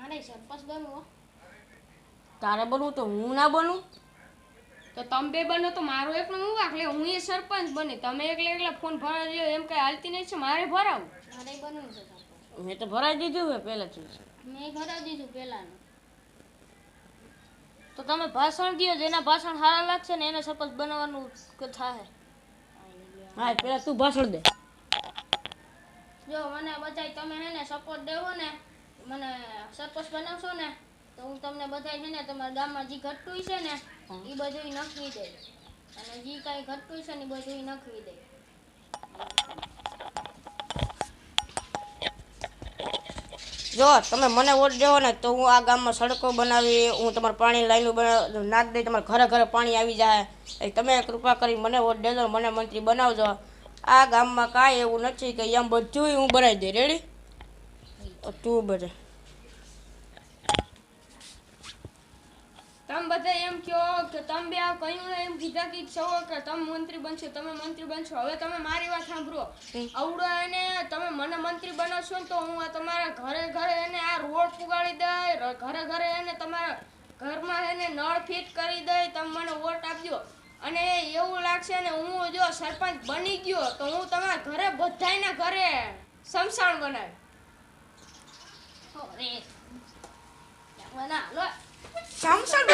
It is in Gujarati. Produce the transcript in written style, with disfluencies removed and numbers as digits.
મારે સરપંચ બનવું. તારે બનવું તો હું ના બનું? તો તમે બે બનો તો મારો એકનો હું વાક લે, હું એ સરપંચ બની, તમે એકલા ફોન ભરાવી લ્યો એમ કઈ હાલતી નહીં છે, મારે ભરાવું. મારે બનવું છે સરપંચ. મેં તો ભરાઈ દીધું હે પહેલાથી. મેં ભરાવી દીધું પહેલાનું. તો તમે ભાષણ દો, જેના ભાષણ સારા લાગશે ને એને સરપંચ બનાવવાનું થાય. હા પેલા તું ભાષણ દે. જો મને બધાય તમે હે ને સપોર્ટ દેવો ને, મને સરપંચ બનાવશો ને, તો હું તમને બધાય છે ને તમારા ગામમાં જે ઘટતું છે ને એ બધું નખવી દે, અને જે કાંઈ ઘટતું છે ને એ બધું નખવી દે. જો તમે મને વોટ દેવો ને તો હું આ ગામમાં સડકો બનાવી, હું તમારે પાણી લાઈનો નાખ દઈ, તમારે ઘરે ઘરે પાણી આવી જાય. તમે કૃપા કરી મને વોટ દેજો, મને મંત્રી બનાવજો. આ ગામમાં કાંઈ એવું નથી કે એમ બધું હું બનાવી દઈ. રેડી? તું બધે તમે બધા એમ કહો કે તમે બે આ કહ્યું એમ કીધા કે છો કે તમે મંત્રી બનશો, તમે મંત્રી બનશો. હવે તમે મારી વાત સાંભળો. આવડો એને તમે મને મંત્રી બનાવશો ને તો હું આ તમારા ઘરે ઘરે એને આ રોડ પુગાડી દઈ, ઘરે ઘરે એને તમારા ઘરમાં એને નળ ફિટ કરી દઈ. તમે મને વોટ આપજો અને એવું લાગશે ને હું જો સરપંચ બની ગયો તો હું તમારા ઘરે બધાયના ઘરે સમસાણ બનાવી. અરે બના લો સમસણ